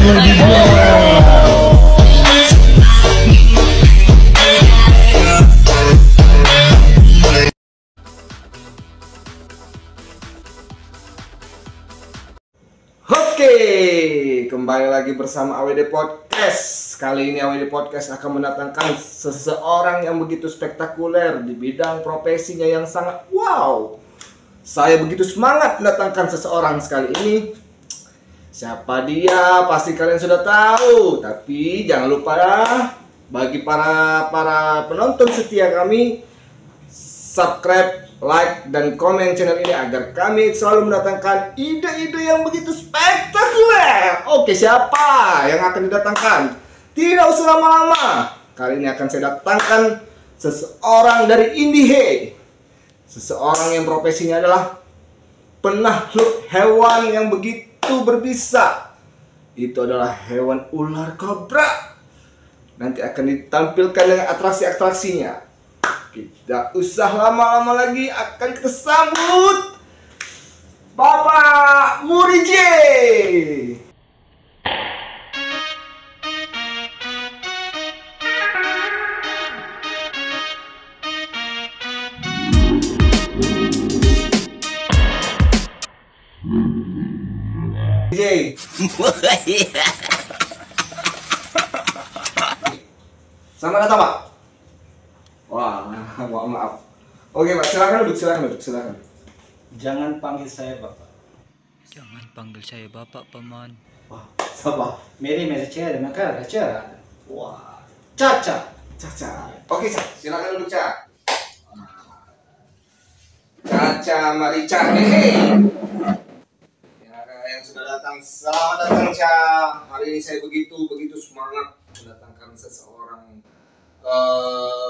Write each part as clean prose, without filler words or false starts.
Oke, kembali lagi bersama AWD Podcast. Kali ini AWD Podcast akan mendatangkan seseorang yang begitu spektakuler di bidang profesinya yang sangat wow. Saya begitu semangat mendatangkan seseorang sekali ini. Siapa dia? Pasti kalian sudah tahu. Tapi jangan lupa ya, bagi para penonton setia kami, subscribe, like, dan komen channel ini agar kami selalu mendatangkan ide-ide yang begitu spektakuler. Oke, siapa yang akan didatangkan? Tidak usah lama-lama. Kali ini akan saya datangkan seseorang dari Indihe. Seseorang yang profesinya adalah penakluk hewan yang begitu berbisa. Itu adalah hewan ular kobra. Nanti akan ditampilkan dengan atraksi-atraksinya. Tidak usah lama-lama lagi, akan kita sambut Bapak Murije. Murije. Selamat datang, Pak. Wah, maaf. Oke, Pak, silakan duduk. Jangan panggil saya Bapak. Jangan panggil saya Bapak, Paman. Wah, siapa? Meri cera, maka cera. Wah, Caca. Oke, Ca, silakan duduk, Ca. Caca Marica, yang sudah datang, selamat datang, Ca. Hari ini saya begitu semangat mendatangkan seseorang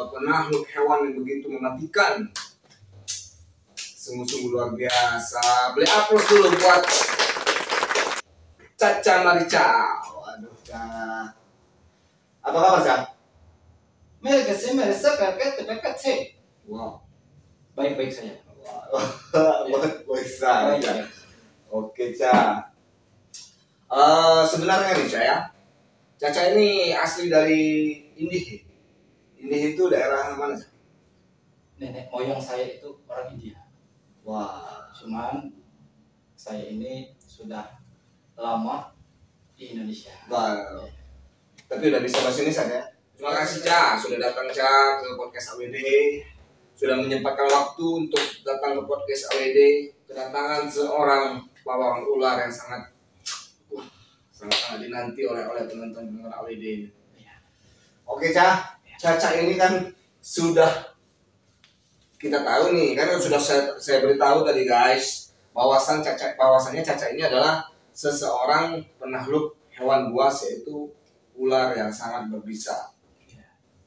penakluk hewan yang begitu mematikan. Sungguh-sungguh luar biasa. Beli aplaus dulu buat Caca Marica. Waduh, Ca. Apa kabar, Ca? Mereka sih. Wow. Baik-baik saja. Baik saja. Oke, Ca. Sebenarnya nih, Ca, ya. Caca ini asli dari Indihe. Indihe itu daerah mana, Ca? Nenek moyang saya itu orang India. Wah, Cuman saya ini sudah lama di Indonesia. wah. Tapi udah bisa bahasa Indonesia, ya. Terima kasih, Ca, sudah datang, Ca, ke podcast AWD. Sudah menyempatkan waktu untuk datang ke podcast AWD. Kedatangan seorang pawang ular yang sangat dinanti oleh penonton AWD ini. Oke, Ca. Caca ini kan sudah kita tahu nih, kan sudah saya beritahu tadi, guys, bahwasannya Caca ini adalah seseorang penakluk hewan buas, yaitu ular yang sangat berbisa.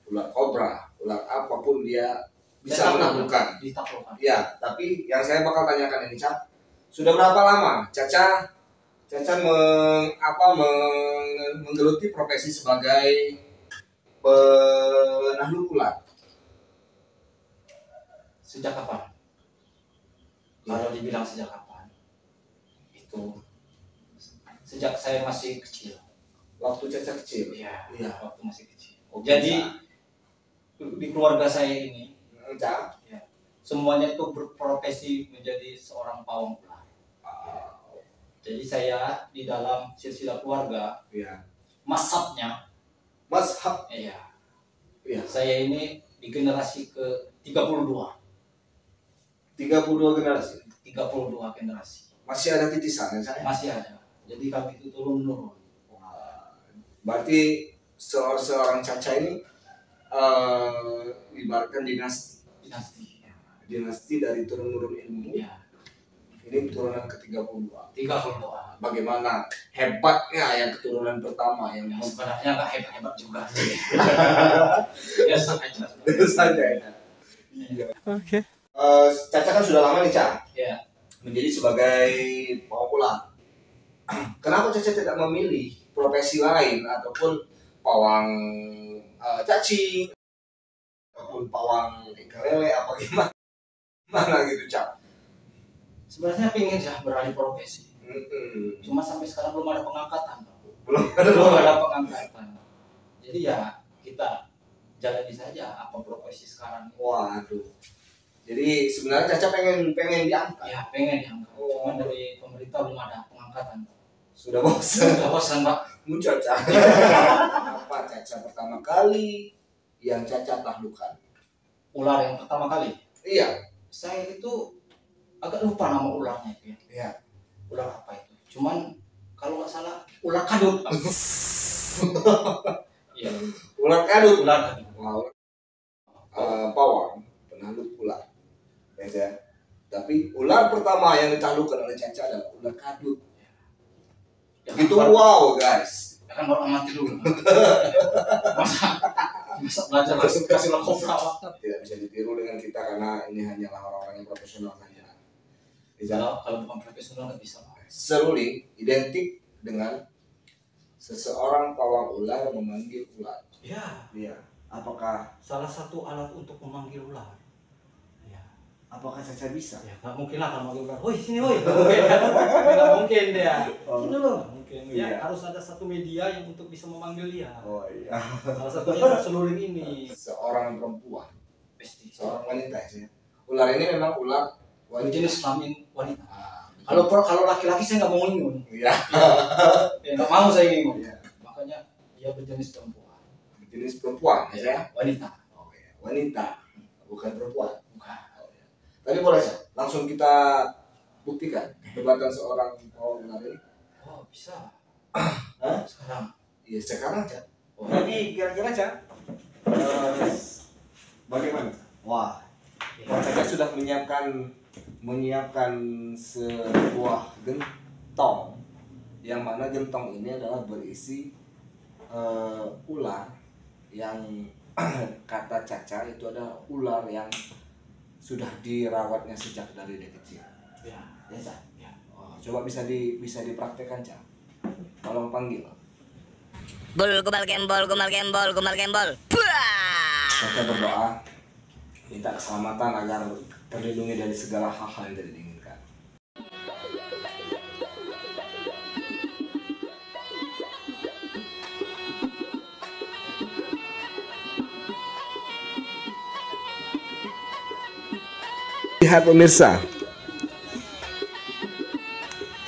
Ular kobra, ular apapun dia bisa menaklukkan. Ya, tapi yang saya bakal tanyakan ini, Ca, sudah berapa lama Caca menggeluti profesi sebagai penakluk ular? Sejak kapan? Kalau dibilang sejak kapan? Itu sejak saya masih kecil. Waktu Caca kecil? Iya. Waktu masih kecil. Jadi di keluarga saya ini, Ca, semuanya itu berprofesi menjadi seorang pawang ular. Jadi saya di dalam silsilah keluarga, mazhab, iya. saya ini di generasi ke 32 generasi. 32 generasi. Masih ada titisan, ya, Ca? Masih ada. Jadi kami itu turun-menurun. Berarti seorang Caca ini ibaratkan dinasti dari turun-menurun ilmu. Ya. Ini keturunan ke-32. 32. Bagaimana hebatnya yang keturunan pertama yang Sebenarnya nggak hebat-hebat juga sih. Biasa aja. saja ya. Iya. Oke. Caca kan sudah lama nih, Ca, Ya. menjadi sebagai pawang ular. Kenapa Caca tidak memilih profesi lain ataupun pawang cacing ataupun pawang ikan lele apa gimana gitu, Ca? Sebenarnya pengen beralih profesi. Cuma sampai sekarang belum ada pengangkatan. belum ada pengangkatan. Jadi ya kita jalani saja apa profesi sekarang. Waduh. Jadi sebenarnya Caca pengen diangkat. Ya pengen diangkat. Cuman dari pemerintah belum ada pengangkatan. Sudah bosan. Sudah bosan Pak. Caca. Apa Caca pertama kali yang Caca taklukkan? Ular yang pertama kali. Iya. Saya itu agak lupa nama ularnya itu ya. Iya. Ular apa itu? Cuman kalau nggak salah ular kadut. Iya. Ular kadut. Ular kadut. Wow. Pawang penakluk ular. Ya. Tapi ular pertama yang ditaklukkan oleh Caca adalah ular kadut. Ya, Itu wow guys. Ya kan baru amati dulu. Masa belajar langsung kasih ular kobra. Tidak bisa ditiru dengan kita karena ini hanyalah orang-orang yang profesional saja. Kalau bukan profesional nggak bisa Pak. Seruling identik dengan seseorang pawang ular memanggil ular. Ya, Iya. Apakah salah satu alat untuk memanggil ular. Ya, Caca bisa? ya nggak mungkin lah kalau manggil ular. Woi sini woi. Nggak mungkin dia. Sini loh. Mungkin. Ya Iya. harus ada satu media yang untuk bisa memanggil dia. Oh iya. Salah satunya seluring ini. Seorang perempuan, Pasti. seorang wanita sih. Ular ini memang ular wanita. Jenis kelamin wanita. Ah, Kalau laki-laki saya nggak mau ngingun. iya. Ya nggak mau saya ngingun. Iya. Makanya dia berjenis perempuan. Jenis perempuan ya. Wanita. Oh iya. Wanita, bukan perempuan. Bukan. Tapi boleh sih, langsung kita buktikan kehebatan seorang pawang ular ini. Oh bisa. Hah? Sekarang. Iya sekarang aja. Oh, Jadi kira-kira aja. Bagaimana? Wah, Caca sudah menyiapkan sebuah gentong yang mana gentong ini adalah berisi ular yang kata Caca itu adalah ular yang sudah dirawatnya sejak dari dia kecil. ya. Ya, Ca? Ya. Oh, coba bisa dipraktekkan, Ca. Tolong panggil. Bol gumal gembol gumal gembol gumal gembol. Buah! Caca berdoa minta keselamatan agar terlindungi dari segala hal-hal yang tidak diinginkan. Lihat pemirsa,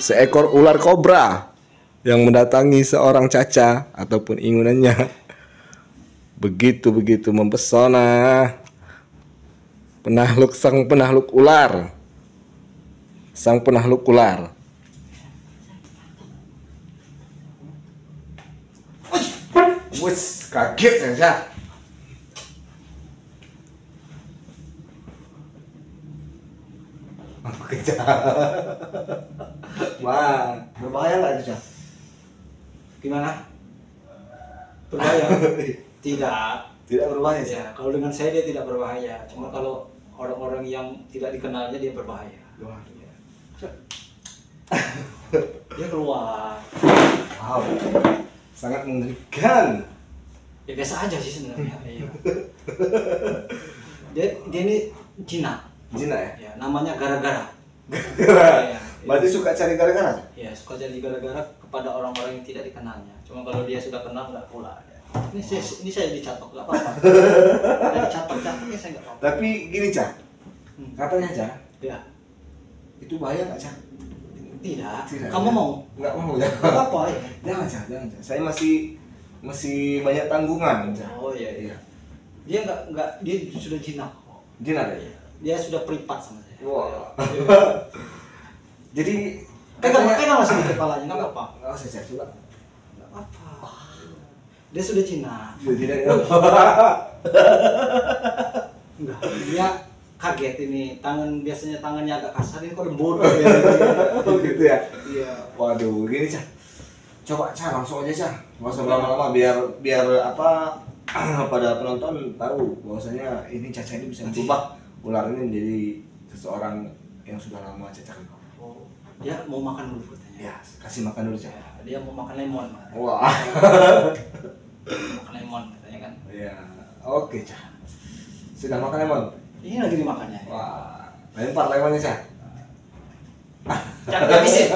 seekor ular kobra yang mendatangi seorang Caca ataupun ingunannya begitu mempesona. Sang penakluk ular. Wes, kaget saya. Wah, berbahaya nggak itu, Cak? Gimana? Berbahaya? Tidak. Tidak berbahaya, Cak? Ya, kalau dengan saya dia tidak berbahaya. Cuma kalau orang-orang yang tidak dikenalnya dia berbahaya. Ya. Dia keluar. Wow, sangat mengerikan. Ya biasa aja sih sebenarnya. Iya. Dia ini jinak. Jina ya? Ya, namanya gara-gara. Gara-gara. Ya, Berarti suka cari gara-gara? ya, suka jadi gara-gara kepada orang-orang yang tidak dikenalnya. Cuma kalau dia sudah kenal nggak keluar. Ya. Ini saya dicatok nggak apa-apa. Saya dicatok-catoknya saya nggak apa-apa. Tapi gini, Cak. Katanya, Cak, Ya, itu bahaya nggak, Cak? tidak. Tidak, Kamu ya. mau? Nggak mau, ya? Nggak apa-apa ya. Jangan, Cak. Saya masih banyak tanggungan, Cak. Oh iya iya. Dia dia sudah jinak. Jina ya? Dia sudah peripat sama saya. Wah. Iya. Jadi Pegang langsung di kepalanya, nggak apa-apa. Nggak usah, Cak. Coba. Nggak apa. Dia sudah jinak. Tidak. Enggak. Dia kaget ini. Biasanya tangannya agak kasar, ini kok lembut. Oh gitu ya? Iya. Waduh, gini, Cak. Coba, Cak, langsung aja, Cak. Nggak usah lama-lama biar apa pada penonton tahu bahwasanya ini Caca ini bisa berubah ular ini menjadi seseorang yang sudah lama Caca kenal. Oh, dia mau makan dulu katanya. Ya, kasih makan dulu, Cak. Ya, dia mau makan lemon. Wah. Makan lemon katanya kan. Ya, oke, Cak. Sudah makan lemon? Ini lagi dimakannya. Wah, lempar lemonnya, Cak. Jangan habisin.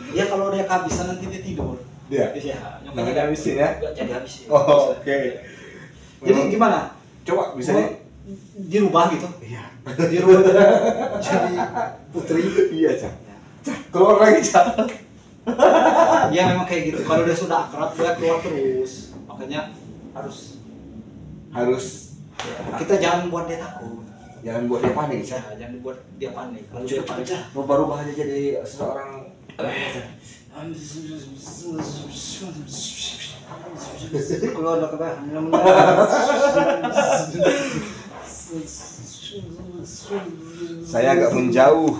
Dia kalau dia kehabisan nanti dia tidur. Dia. Iya, Nggak ada habisin ya? Nggak jadi habisin. Oh, oke. Jadi gimana? Coba bisa Gua dirubah gitu. Iya. Dirubah jadi putri. Iya, Cak. Keluar lagi, Cak. Ya memang kayak gitu. Kalau dia sudah akrab dia keluar terus. Makanya harus kita jangan buat dia takut. Jangan buat dia panik, Cak. Ya, jangan buat dia panik. Kalau dia Coba panik, aja. Berubah aja jadi seorang keluar ke bawah. saya agak menjauh.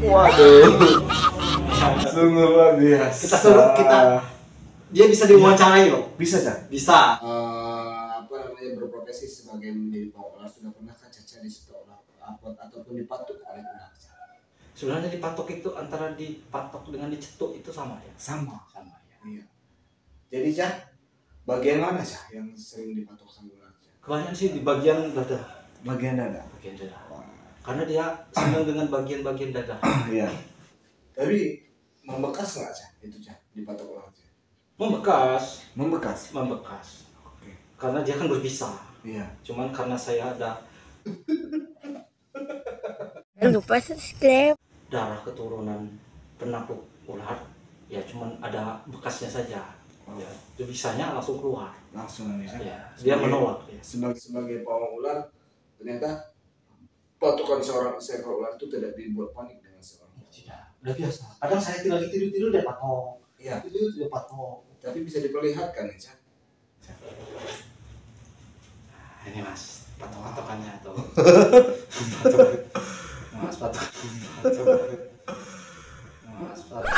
Waduh. Sungguh luar biasa. Kita suruh dia bisa diwawancarai loh. Bisa, Cak? Bisa. Apa namanya berprofesi sebagai menjadi pengolah sudah pernah kan Caca di situ ataupun dipatuk oleh ular? Sebenarnya dipatok itu antara dipatok dengan dicetuk itu sama ya. Sama. Sama ya. Iya. Jadi Cak, bagian mana Cak yang sering dipatok sama ular? Kebanyakan sih di bagian dada. Bagian dada. Bagian dada. Karena dia senang dengan bagian-bagian dada. Iya. Tapi membekas nggak Cak itu Cak dipatok ular? Membekas. Membekas. Oke. Karena dia kan berpisah. Iya. Cuman karena saya ada Lupa subscribe. darah keturunan penakluk ular, ya cuman ada bekasnya saja. Ya, itu bisanya langsung keluar. Langsung bisa. Ya, dia menolak. Ya. Sebagai pawang ular, ternyata patokan seekor ular itu tidak dibuat panik dengan seorang. Tidak, udah biasa. Kadang saya lagi tidur dia patok. Iya. Tidur dia patok. Tapi bisa diperlihatkan ya Cak. Ini mas, patok-patokannya tuh. Mas patok. Mas patok.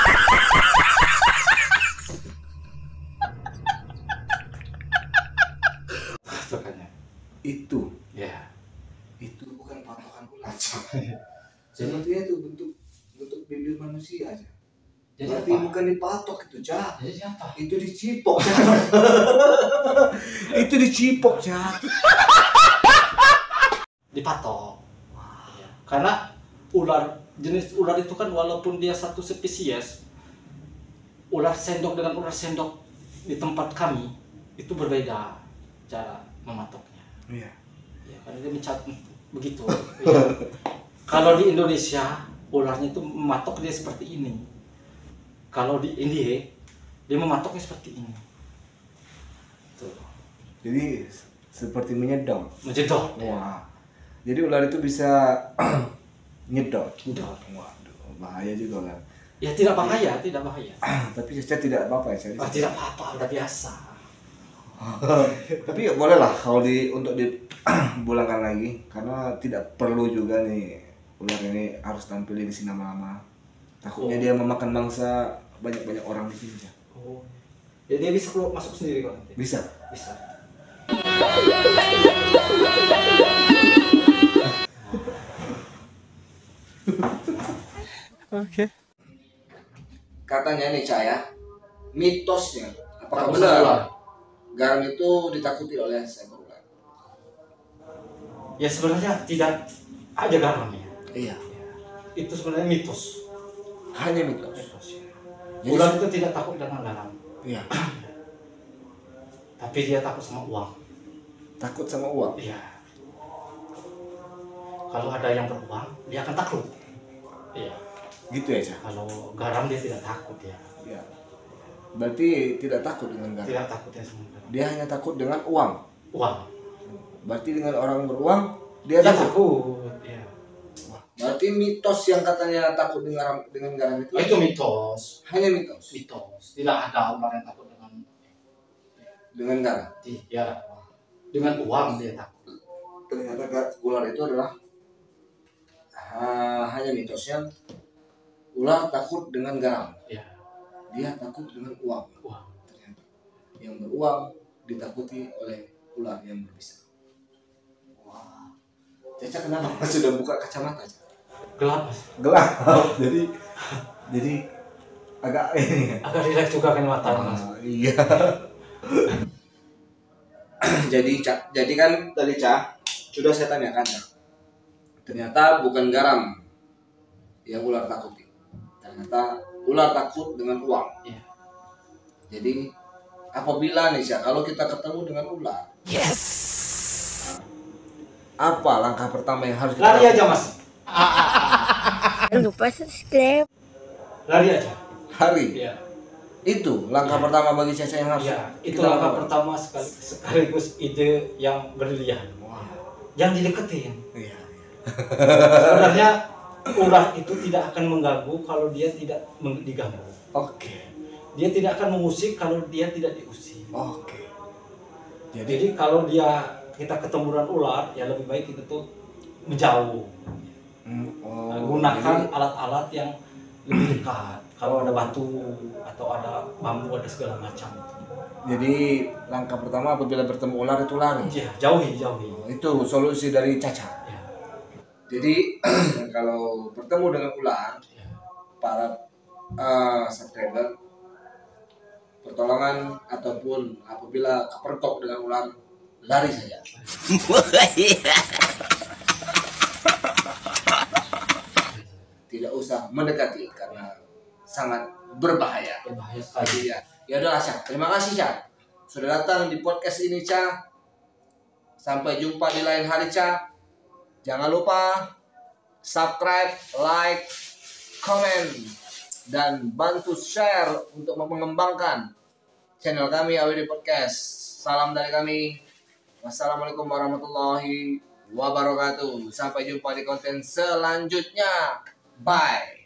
Patokannya. Itu Ya. itu bukan patokan ular Cak. Sepertinya itu bentuk bibir manusia aja. Jadi Tapi apa? bukan dipatok itu Cak. Jadi siapa? Itu dicipok Cak. Itu dicipok Cak. Dipatok. Ya. Karena jenis ular itu kan walaupun dia satu spesies, ular sendok dengan ular sendok di tempat kami itu berbeda cara mematoknya. Iya. Ya, karena dia begitu. Ya. Kalau di Indonesia ularnya itu mematok dia seperti ini. Kalau di India dia mematoknya seperti ini. Tuh. Jadi seperti menyedot. Menjedot. Wah. Jadi ular itu bisa nyedot. Nyedot. Waduh, bahaya juga kan. Ya tidak bahaya, tidak bahaya. Tapi Caca tidak apa-apa ya Caca. Oh, tidak apa-apa, udah biasa. Tapi ya boleh lah kalau untuk dipulangkan lagi karena tidak perlu juga nih ular ini harus tampil di sini lama-lama. Takutnya dia memakan mangsa banyak orang di sini. Oh. Ya dia bisa keluar masuk sendiri kok nanti. Bisa. Bisa. Oke. Katanya nih Cak ya, mitosnya apakah Takut benar ular. garam itu ditakuti oleh seekor ular? Ya sebenarnya tidak ada garamnya. Iya. Itu sebenarnya mitos. Hanya mitos. Mitos ya. Jadi- Ular itu tidak takut dengan garam, Iya. tapi dia takut sama uang. Takut sama uang. Iya. Kalau ada yang beruang, dia akan takut. Iya. Gitu ya Cak. Kalau garam dia tidak takut ya. Iya. Berarti tidak takut dengan garam. Tidak takut ya sama garam. Dia hanya takut dengan uang. Uang. Berarti dengan orang beruang dia Dia takut. takut. Iya. Berarti mitos yang katanya takut dengan garam itu Oh, itu mitos. hanya mitos Mitos. Tidak ada ular yang takut dengan garam. ya dengan uang dia takut. Ternyata ular itu adalah hanya mitosnya. Ular takut dengan garam. Ya, Dia takut dengan uang. uang. Ternyata yang beruang ditakuti oleh ular yang berbisa. Wah. Caca kenapa sudah buka kacamata? Gelap mas. Gelap. jadi agak ini. Agak rileks juga kan mata mas. Iya. jadi kan tadi Cak sudah saya tanyakan Cak. Ternyata bukan garam yang ular takuti. Ternyata ular takut dengan uang. Iya. Jadi apabila nih kalau kita ketemu dengan ular, apa langkah pertama yang harus kita Lari lakukan? aja mas, Lupa subscribe. lari aja. Hari. Iya. Itu langkah Iya. pertama bagi Caca yang harus Iya, itu kita langkah lakukan. pertama sekaligus ide yang berlian. Jangan dideketin. Iya. Sebenarnya ular itu tidak akan mengganggu kalau dia tidak diganggu. Oke. Dia tidak akan mengusik kalau dia tidak diusik. Oke. Jadi kalau kita ketemu dengan ular, ya lebih baik kita tuh menjauh. Oh, Gunakan jadi- alat-alat yang lebih dekat. Kalau ada batu atau ada bambu, ada segala macam. Jadi langkah pertama apabila bertemu ular itu lari. Ya, jauhi. Itu solusi dari Caca. Ya. Jadi kalau bertemu dengan ular, Ya. para subscriber, pertolongan ataupun apabila kepergok dengan ular, lari saja. Tidak usah mendekati karena sangat berbahaya. Berbahaya sekali. Iya. Ya udah Ca. Terima kasih Ca. Sudah datang di podcast ini Ca. Sampai jumpa di lain hari Ca. Jangan lupa subscribe, like, komen, dan bantu share untuk mengembangkan channel kami AWD Podcast. Salam dari kami. Wassalamualaikum warahmatullahi wabarakatuh. Sampai jumpa di konten selanjutnya. Bye.